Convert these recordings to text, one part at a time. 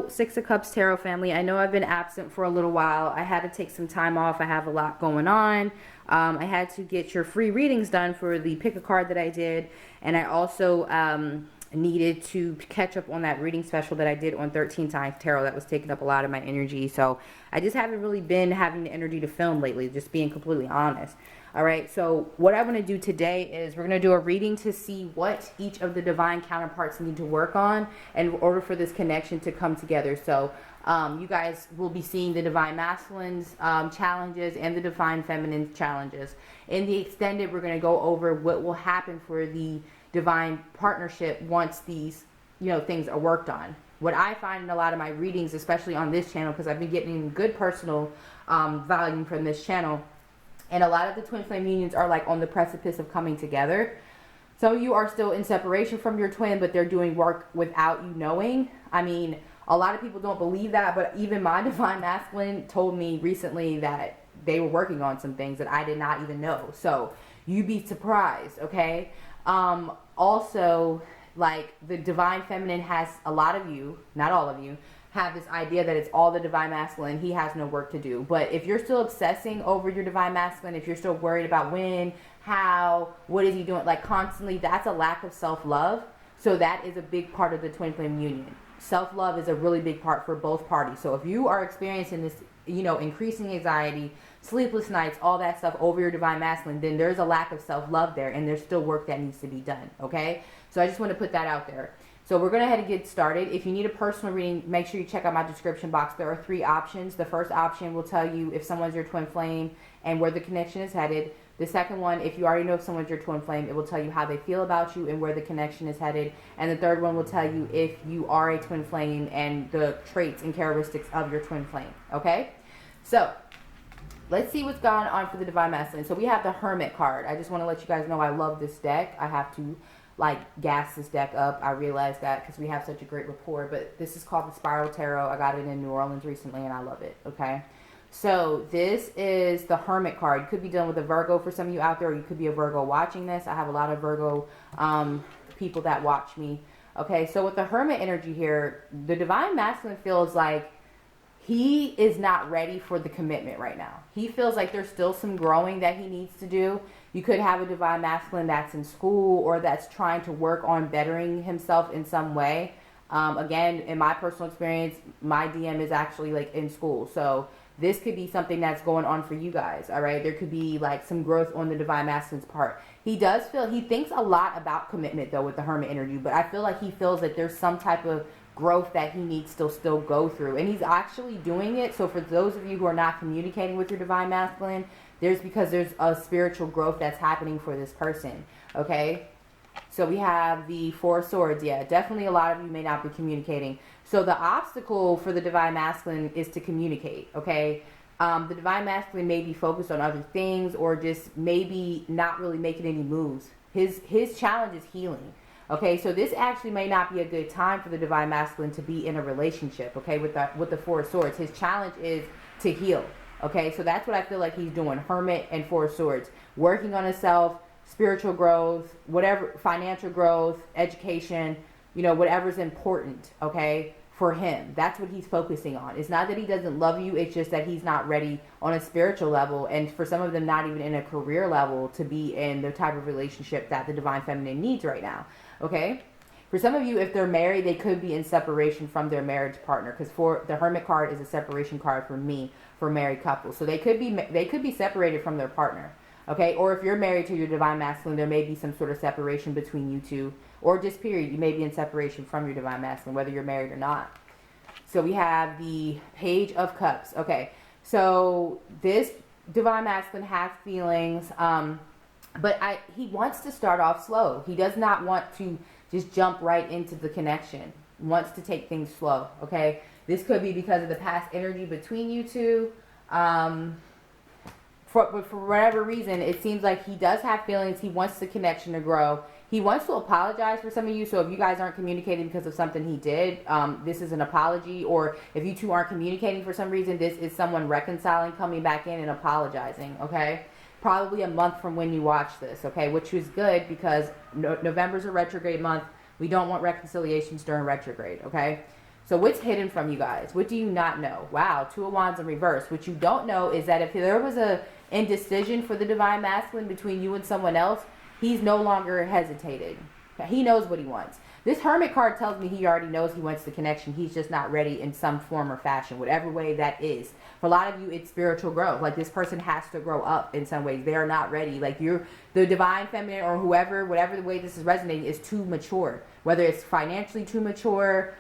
Hello, Six of Cups Tarot family. I know I've been absent for a little while. I had to take some time off. I have a lot going on. I had to get your free readings done for the pick a card that I did. And I also needed to catch up on that reading special that I did on 13 Times Tarot. That was taking up a lot of my energy. So I just haven't really been having the energy to film lately, just being completely honest. All right, so what I want to do today is we're going to do a reading to see what each of the divine counterparts need to work on in order for this connection to come together. So you guys will be seeing the divine masculines challenges and the divine feminine challenges. In the extended, we're going to go over what will happen for the divine partnership once these things are worked on. What I find in a lot of my readings, especially on this channel, because I've been getting good personal volume from this channel, and a lot of the twin flame unions are like on the precipice of coming together. So you are still in separation from your twin, but they're doing work without you knowing. I mean, a lot of people don't believe that, but even my divine masculine told me recently that they were working on some things that I did not even know. So you'd be surprised, okay? Also, like the divine feminine has a lot of you, not all of you, have this idea that it's all the divine masculine. He has no work to do. But if you're still obsessing over your divine masculine, if you're still worried about when, how, what is he doing, like constantly, that's a lack of self-love. So that is a big part of the twin flame union. Self-love is a really big part for both parties. So if you are experiencing this, increasing anxiety, sleepless nights, all that stuff over your divine masculine, then there's a lack of self-love there, and there's still work that needs to be done, okay? So I just want to put that out there. So we're going to head and get started. If you need a personal reading, make sure you check out my description box. There are 3 options. The first option will tell you if someone's your twin flame and where the connection is headed. The second one, if you already know if someone's your twin flame, it will tell you how they feel about you and where the connection is headed. And the third one will tell you if you are a twin flame and the traits and characteristics of your twin flame. Okay? So let's see what's going on for the divine masculine. So we have the Hermit card. I just want to let you guys know I love this deck. I have to gas this deck up. I realized that because we have such a great rapport. But this is called the Spiral Tarot. I got it in New Orleans recently and I love it. Okay? So this is the Hermit card. You could be dealing with a Virgo for some of you out there, or you could be a Virgo watching this. I have a lot of Virgo people that watch me. Okay, so with the Hermit energy here, the divine masculine feels like he is not ready for the commitment right now. He feels like there's still some growing that he needs to do. You could have a divine masculine that's in school or that's trying to work on bettering himself in some way. Again, in my personal experience, my DM is actually in school. So this could be something that's going on for you guys, all right? There could be some growth on the divine masculine's part. He thinks a lot about commitment though with the Hermit energy, but I feel like he feels that there's some type of growth that he needs to still go through, and he's actually doing it. So for those of you who are not communicating with your divine masculine, because there's a spiritual growth that's happening for this person, okay? So we have the 4 of Swords. Yeah, definitely a lot of you may not be communicating. So the obstacle for the divine masculine is to communicate, okay? The divine masculine may be focused on other things or just maybe not really making any moves. His challenge is healing. Okay, so this actually may not be a good time for the divine masculine to be in a relationship, okay, with the 4 of Swords. His challenge is to heal, okay? So that's what I feel like he's doing, Hermit and 4 of Swords. Working on himself, spiritual growth, whatever, financial growth, education, whatever's important, okay, for him. That's what he's focusing on. It's not that he doesn't love you, it's just that he's not ready on a spiritual level, and for some of them not even in a career level to be in the type of relationship that the divine feminine needs right now. Okay, for some of you, if they're married, they could be in separation from their marriage partner, because the Hermit card is a separation card for me for married couples. So they could be separated from their partner. Okay, or if you're married to your divine masculine, there may be some sort of separation between you two, or just period, you may be in separation from your divine masculine, whether you're married or not. So we have the Page of Cups. Okay, so this divine masculine has feelings. But he wants to start off slow. He does not want to just jump right into the connection. He wants to take things slow, okay? This could be because of the past energy between you two. But for whatever reason, it seems like he does have feelings. He wants the connection to grow. He wants to apologize for some of you. So if you guys aren't communicating because of something he did, this is an apology. Or if you two aren't communicating for some reason, this is someone reconciling, coming back in and apologizing, okay? Probably a month from when you watch this, okay, which is good because November's a retrograde month. We don't want reconciliations during retrograde, okay? So what's hidden from you guys? What do you not know? Wow, Two of Wands in reverse. What you don't know is that if there was a indecision for the Divine Masculine between you and someone else, he's no longer hesitated. He knows what he wants. This Hermit card tells me he already knows he wants the connection. He's just not ready in some form or fashion, whatever way that is. For a lot of you, it's spiritual growth. Like, this person has to grow up in some ways. They are not ready. Like, the Divine Feminine or whoever, whatever the way this is resonating, is too mature. Whether it's financially too mature,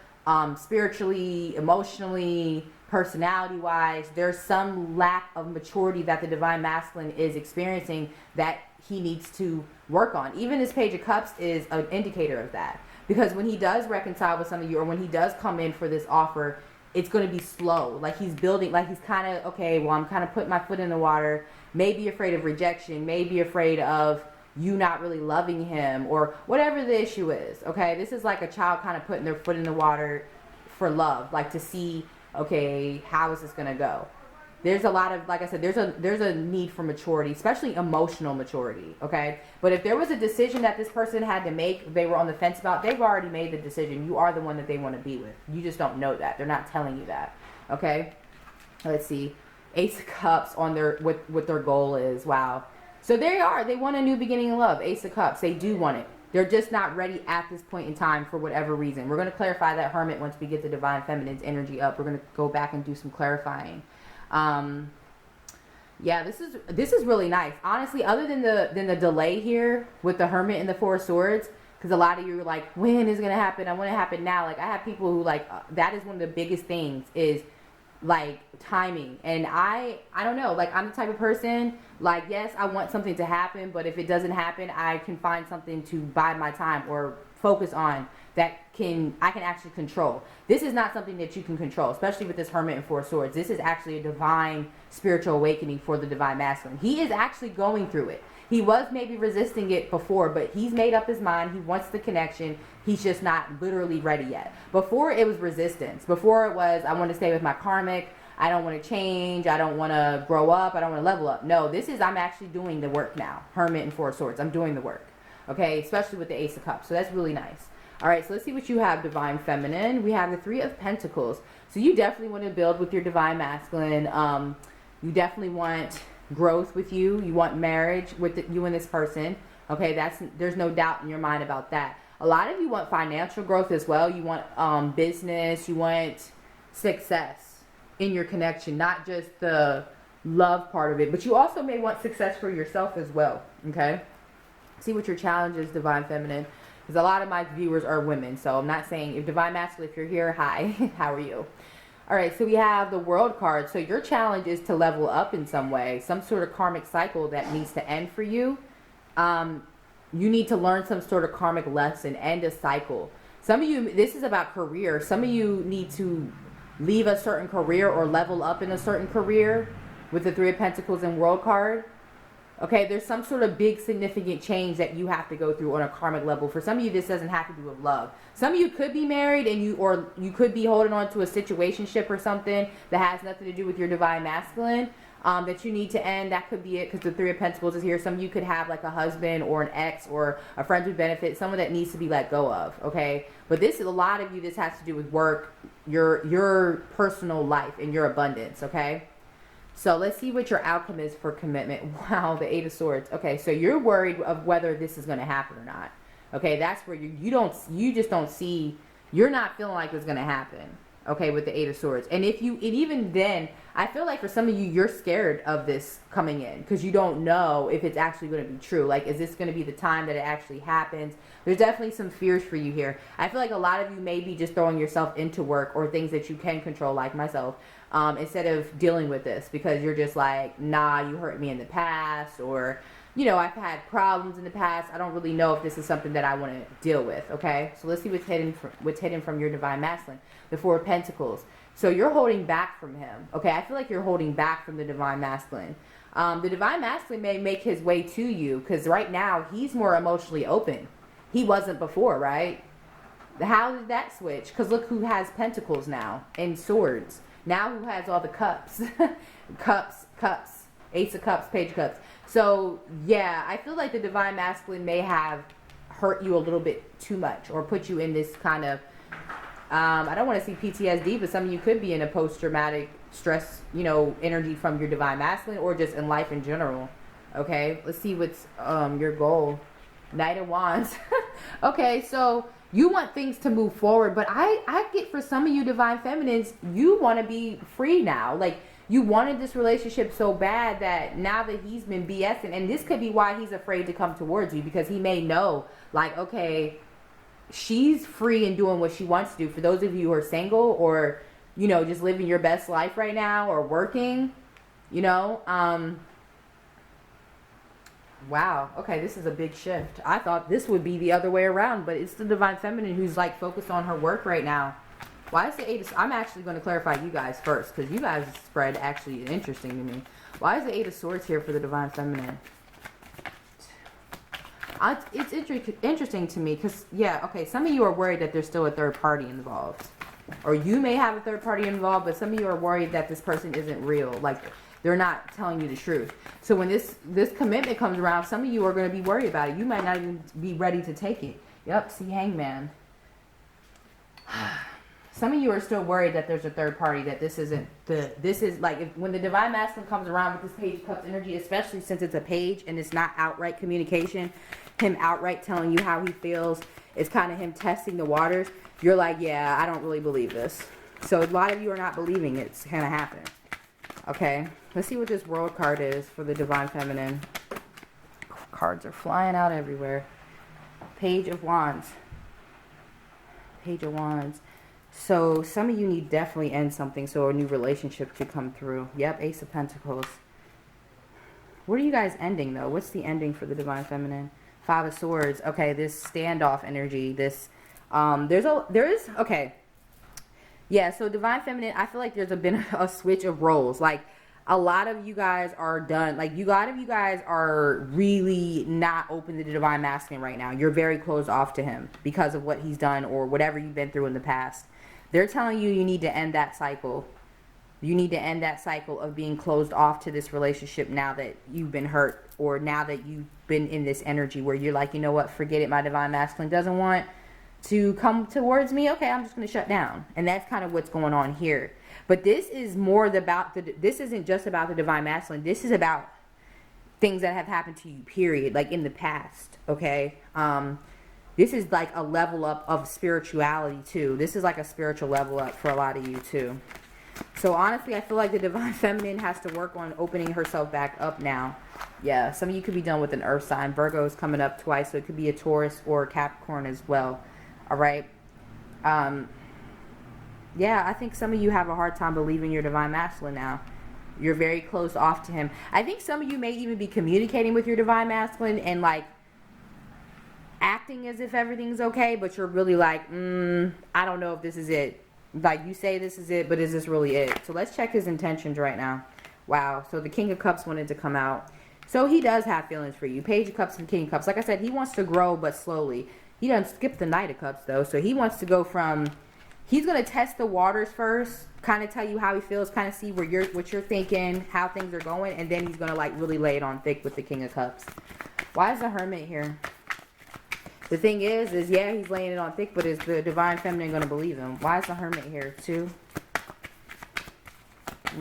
spiritually, emotionally, personality-wise, there's some lack of maturity that the Divine Masculine is experiencing that he needs to work on. Even this Page of Cups is an indicator of that. Because when he does reconcile with some of you, or when he does come in for this offer, it's going to be slow. Like, he's building, like, he's kind of, okay, well, I'm kind of putting my foot in the water, maybe afraid of rejection, maybe afraid of you not really loving him, or whatever the issue is, okay? This is like a child kind of putting their foot in the water for love, like to see, okay, how is this going to go? There's a lot of, like I said, there's a need for maturity, especially emotional maturity, okay? But if there was a decision that this person had to make, they were on the fence about, they've already made the decision. You are the one that they want to be with. You just don't know that. They're not telling you that, okay? Let's see. Ace of Cups on their, what their goal is. Wow. So there you are. They want a new beginning in love. Ace of Cups. They do want it. They're just not ready at this point in time for whatever reason. We're going to clarify that Hermit once we get the Divine Feminine's energy up. We're going to go back and do some clarifying. Yeah, this is really nice. Honestly, other than the delay here with the Hermit and the Four of Swords, because a lot of you are like, when is it going to happen? I want it to happen now. Like, I have people who, like, that is one of the biggest things is, like, timing. And I don't know, like, I'm the type of person, like, yes, I want something to happen, but if it doesn't happen, I can find something to bide my time or focus on that I can actually control. This is not something that you can control, especially with this Hermit and Four of Swords. This is actually a divine spiritual awakening for the Divine Masculine. He is actually going through it. He was maybe resisting it before, but he's made up his mind. He wants the connection. He's just not literally ready yet. Before, it was resistance. Before, it was, I want to stay with my karmic. I don't want to change. I don't want to grow up. I don't want to level up. No, this is, I'm actually doing the work now. Hermit and Four of Swords. I'm doing the work. Okay, especially with the Ace of Cups. So that's really nice. All right, so let's see what you have, Divine Feminine. We have the Three of Pentacles. So you definitely want to build with your Divine Masculine. You definitely want growth with you. You want marriage with you and this person. Okay, there's no doubt in your mind about that. A lot of you want financial growth as well. You want business. You want success in your connection, not just the love part of it, but you also may want success for yourself as well. Okay, see what your challenge is, Divine Feminine. Because a lot of my viewers are women, so I'm not saying, if Divine Masculine, if you're here, hi, how are you? All right, so we have the World card. So your challenge is to level up in some way, some sort of karmic cycle that needs to end for you. You need to learn some sort of karmic lesson, end a cycle. Some of you, this is about career. Some of you need to leave a certain career or level up in a certain career with the Three of Pentacles and World card. Okay, there's some sort of big significant change that you have to go through on a karmic level. For some of you, this doesn't have to do with love. Some of you could be married and you could be holding on to a situationship or something that has nothing to do with your Divine Masculine that you need to end. That could be it, because the Three of Pentacles is here. Some of you could have like a husband or an ex or a friend with benefits, someone that needs to be let go of. Okay, but this is a lot of you. This has to do with work, your personal life and your abundance. Okay. So let's see what your outcome is for commitment. Wow, the Eight of Swords. Okay, so you're worried of whether this is going to happen or not. Okay, that's where you just don't see, you're not feeling like it's going to happen. Okay, with the Eight of Swords. And even then, I feel like for some of you, you're scared of this coming in because you don't know if it's actually going to be true. Like, is this going to be the time that it actually happens? There's definitely some fears for you here. I feel like a lot of you may be just throwing yourself into work or things that you can control, like myself, instead of dealing with this, because you're just like, nah, you hurt me in the past, or, you know, I've had problems in the past. I don't really know if this is something that I want to deal with. Okay, so let's see what's hidden from your Divine Masculine. The Four of Pentacles. So you're holding back from him. Okay, I feel like you're holding back from the Divine Masculine. The Divine Masculine may make his way to you, because right now he's more emotionally open. He wasn't before, right? How did that switch? Because look who has Pentacles now and Swords. Now who has all the cups? cups. Ace of Cups, Page of Cups. So, yeah, I feel like the Divine Masculine may have hurt you a little bit too much or put you in this kind of I don't want to see PTSD, but some of you could be in a post-traumatic stress, you know, energy from your divine masculine or just in life in general. Okay, let's see what's your goal. Knight of Wands. Okay, so you want things to move forward, but I get for some of you divine feminines, you want to be free now. Like, you wanted this relationship so bad that now that he's been BSing, and this could be why he's afraid to come towards you, because he may know, like, okay, she's free and doing what she wants to do. For those of you who are single or, you know, just living your best life right now or working, you know, wow, okay, this is a big shift. I thought this would be the other way around, but it's the divine feminine who's like focused on her work right now. Why is the Eight of... I'm actually going to clarify you guys first, because you guys' spread actually is interesting to me. Why is the Eight of Swords here for the divine feminine? It's interesting to me because, yeah, okay, some of you are worried that there's still a third party involved. Or you may have a third party involved, but some of you are worried that this person isn't real. Like, they're not telling you the truth. So when this commitment comes around, some of you are going to be worried about it. You might not even be ready to take it. Yep, see, Hangman. Some of you are still worried that there's a third party, that this isn't this is like, when the divine masculine comes around with this Page of Cups energy, especially since it's a page and it's not outright communication, him outright telling you how he feels, it's kind of him testing the waters. You're like, yeah, I don't really believe this. So a lot of you are not believing it's going to happen. Okay, let's see what this World card is for the divine feminine. Cards are flying out everywhere. Page of Wands. Page of Wands. So some of you need definitely end something so a new relationship could come through. Yep, Ace of Pentacles. What are you guys ending though? What's the ending for the divine feminine? Five of Swords. Okay, this standoff energy. This okay. Yeah, so divine feminine, I feel like there's been a switch of roles. Like, a lot of you guys are done. Like, a lot of you guys are really not open to the divine masculine right now. You're very closed off to him because of what he's done or whatever you've been through in the past. They're telling you you need to end that cycle. You need to end that cycle of being closed off to this relationship now that you've been hurt, or now that you've been in this energy where you're like, you know what, forget it, my divine masculine doesn't want to come towards me. Okay, I'm just going to shut down. And that's kind of what's going on here. But this is more about this isn't just about the divine masculine. This is about things that have happened to you, period, like in the past, okay? This is like a level up of spirituality too. This is like a spiritual level up for a lot of you too. So honestly, I feel like the divine feminine has to work on opening herself back up now. Yeah, some of you could be done with an earth sign. Virgo is coming up twice, so it could be a Taurus or a Capricorn as well. All right. Yeah, I think some of you have a hard time believing your divine masculine now. You're very close off to him. I think some of you may even be communicating with your divine masculine and like acting as if everything's okay, but you're really like, I don't know if this is it. Like, you say this is it, but is this really it? So let's check his intentions right now. Wow. So the King of Cups wanted to come out. So he does have feelings for you. Page of Cups and King of Cups. Like I said, he wants to grow, but slowly. He doesn't skip the Knight of Cups, though. So he wants to go from... He's going to test the waters first, kind of tell you how he feels, kind of see what you're thinking, how things are going, and then he's going to, like, really lay it on thick with the King of Cups. Why is the Hermit here? The thing is, yeah, he's laying it on thick, but is the divine feminine going to believe him? Why is the Hermit here? 2,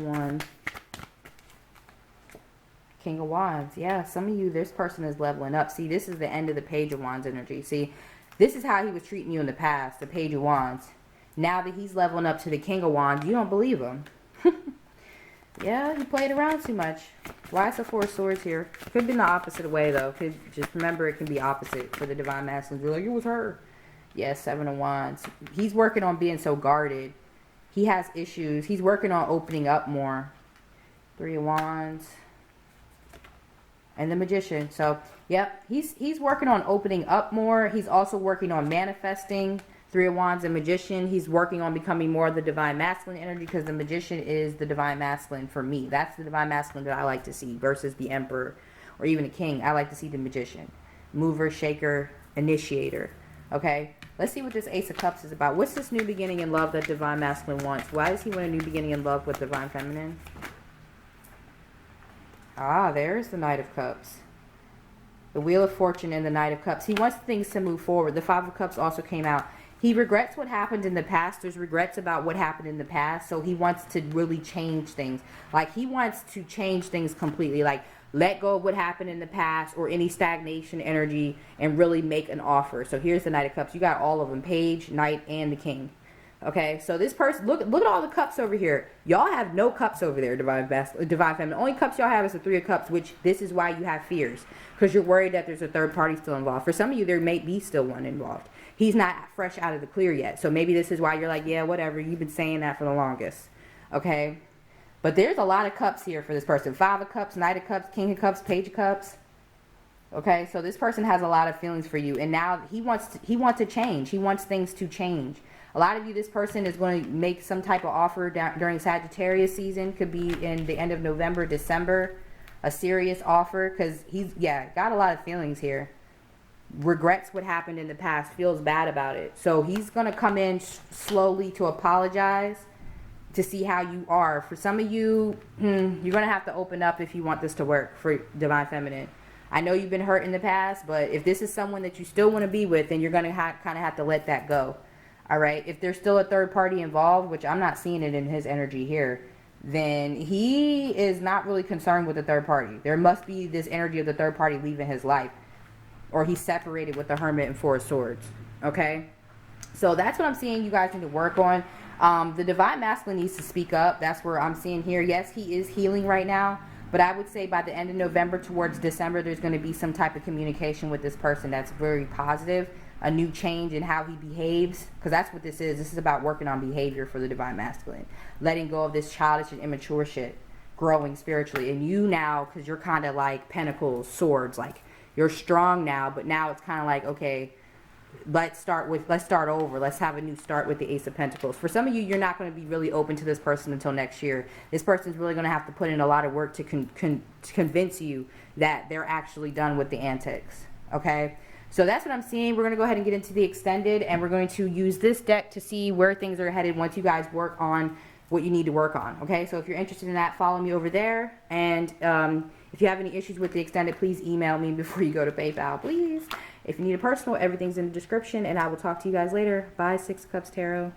1. King of Wands. Yeah, some of you, this person is leveling up. See, this is the end of the Page of Wands energy. See, this is how he was treating you in the past, the Page of Wands. Now that he's leveling up to the King of Wands, you don't believe him. Yeah, he played around too much. Why is the Four of Swords here? Could be the opposite way, though. Could just remember, it can be opposite for the divine masculine. You're like, it was her. Yeah, 7 of Wands. He's working on being so guarded. He has issues. He's working on opening up more. 3 of Wands. And the Magician. So, yep, he's working on opening up more. He's also working on manifesting. 3 of Wands and Magician. He's working on becoming more of the divine masculine energy, because the Magician is the divine masculine for me. That's the divine masculine that I like to see versus the Emperor or even a King. I like to see the Magician. Mover, shaker, initiator. Okay? Let's see what this Ace of Cups is about. What's this new beginning in love that divine masculine wants? Why does he want a new beginning in love with divine feminine? Ah, there's the Knight of Cups. The Wheel of Fortune and the Knight of Cups. He wants things to move forward. The 5 of Cups also came out. He regrets what happened in the past. There's regrets about what happened in the past. So he wants to really change things. Like, he wants to change things completely. Like, let go of what happened in the past or any stagnation energy and really make an offer. So here's the Knight of Cups. You got all of them. Page, Knight, and the King. Okay, so this person, look at all the cups over here. Y'all have no cups over there, Divine Feminine. The only cups y'all have is the Three of Cups, which this is why you have fears. Because you're worried that there's a third party still involved. For some of you, there may be still one involved. He's not fresh out of the clear yet. So maybe this is why you're like, yeah, whatever. You've been saying that for the longest. Okay? But there's a lot of cups here for this person. Five of Cups, Knight of Cups, King of Cups, Page of Cups. Okay? So this person has a lot of feelings for you. And now he wants to change. He wants things to change. A lot of you, this person is going to make some type of offer during Sagittarius season. Could be in the end of November, December. A serious offer. Because he's, got a lot of feelings here. Regrets what happened in the past. Feels bad about it. So he's going to come in slowly to apologize. To see how you are. For some of you, you're going to have to open up if you want this to work for Divine Feminine. I know you've been hurt in the past. But if this is someone that you still want to be with, then you're going to kind of have to let that go. All right, if there's still a third party involved, which I'm not seeing it in his energy here, then he is not really concerned with the third party. There must be this energy of the third party leaving his life. Or he's separated with the Hermit and Four of Swords. Okay? So that's what I'm seeing you guys need to work on. The Divine Masculine needs to speak up. That's where I'm seeing here. Yes, he is healing right now. But I would say by the end of November towards December, there's going to be some type of communication with this person that's very positive. A new change in how he behaves, because that's what this is. This is about working on behavior for the Divine Masculine. Letting go of this childish and immature shit. Growing spiritually. And you now, because you're kind of like Pentacles, Swords, like you're strong now, but now it's kind of like, okay, let's start over. Let's have a new start with the Ace of Pentacles. For some of you, you're not going to be really open to this person until next year. This person's really going to have to put in a lot of work to convince you that they're actually done with the antics. Okay? So that's what I'm seeing. We're going to go ahead and get into the extended, and we're going to use this deck to see where things are headed once you guys work on what you need to work on. Okay, so if you're interested in that, follow me over there. And if you have any issues with the extended, please email me before you go to PayPal, please. If you need a personal, everything's in the description, and I will talk to you guys later. Bye, Six of Cups Tarot.